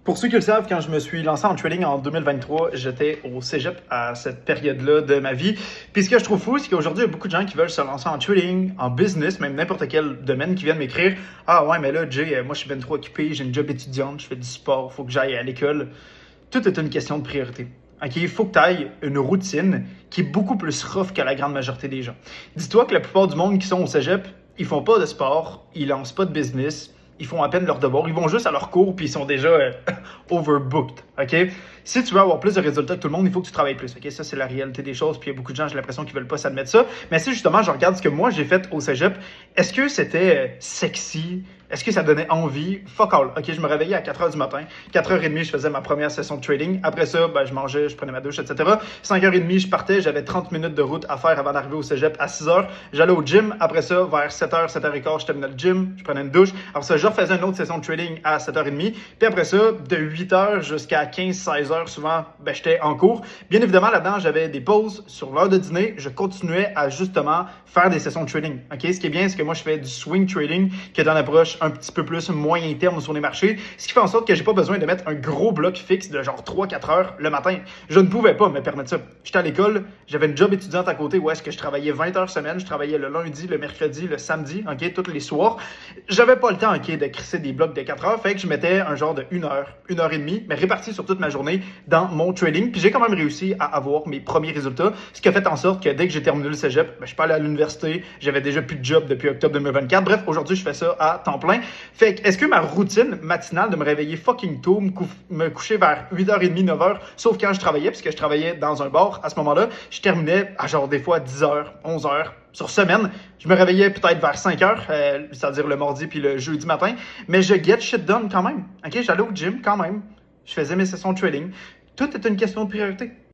Pour ceux qui le savent, quand je me suis lancé en trading en 2023, j'étais au cégep à cette période-là de ma vie. Puis ce que je trouve fou, c'est qu'aujourd'hui, il y a beaucoup de gens qui veulent se lancer en trading, en business, même n'importe quel domaine, qui viennent m'écrire « Ah ouais, mais là, Jay, moi je suis bien trop occupé, j'ai une job étudiante, je fais du sport, faut que j'aille à l'école. » Tout est une question de priorité. OK, il faut que tu ailles une routine qui est beaucoup plus rough que la grande majorité des gens. Dis-toi que la plupart du monde qui sont au cégep, ils font pas de sport, ils lancent pas de business, ils font à peine leurs devoirs, ils vont juste à leur cours puis ils sont déjà overbooked, OK? Si tu veux avoir plus de résultats que tout le monde, il faut que tu travailles plus, OK? Ça, c'est la réalité des choses, puis il y a beaucoup de gens, j'ai l'impression qu'ils veulent pas s'admettre ça. Mais si justement, je regarde ce que moi, j'ai fait au cégep, est-ce que c'était sexy? Est-ce que ça donnait envie? Fuck all. OK, je me réveillais à 4h du matin. 4h30, je faisais ma première session de trading. Après ça, je mangeais, je prenais ma douche, etc. 5h30, je partais. J'avais 30 minutes de route à faire avant d'arriver au cégep à 6h. J'allais au gym. Après ça, vers 7h, 7h15, je terminais le gym. Je prenais une douche. Après ça, je refaisais une autre session de trading à 7h30. Puis après ça, de 8h jusqu'à 15-16h, souvent, j'étais en cours. Bien évidemment, là-dedans, j'avais des pauses sur l'heure de dîner. Je continuais à justement faire des sessions de trading. OK? Ce qui est bien, c'est que moi, je fais du swing trading, qui est une approche un petit peu plus moyen terme sur les marchés, ce qui fait en sorte que j'ai pas besoin de mettre un gros bloc fixe de genre 3-4 heures le matin. Je ne pouvais pas me permettre ça. J'étais à l'école, j'avais une job étudiante à côté où est-ce que je travaillais 20 heures semaine, je travaillais le lundi, le mercredi, le samedi, OK, tous les soirs. J'avais pas le temps, OK, de crisser des blocs de 4 heures, fait que je mettais un genre de 1 heure, 1 heure et demie, mais réparti sur toute ma journée dans mon trading, puis j'ai quand même réussi à avoir mes premiers résultats, ce qui a fait en sorte que dès que j'ai terminé le cégep, je suis pas allé à l'université, j'avais déjà plus de job depuis octobre 2024. Bref, aujourd'hui, je fais ça à temps plein. Fait que, est-ce que ma routine matinale de me réveiller fucking tôt, me coucher vers 8h30, 9h, sauf quand je travaillais, puisque je travaillais dans un bar, à ce moment-là, je terminais à genre des fois 10h, 11h. Sur semaine, je me réveillais peut-être vers 5h, c'est-à-dire le mardi puis le jeudi matin, mais je get shit done quand même. OK, j'allais au gym quand même, je faisais mes sessions de trading. Tout est une question de priorité.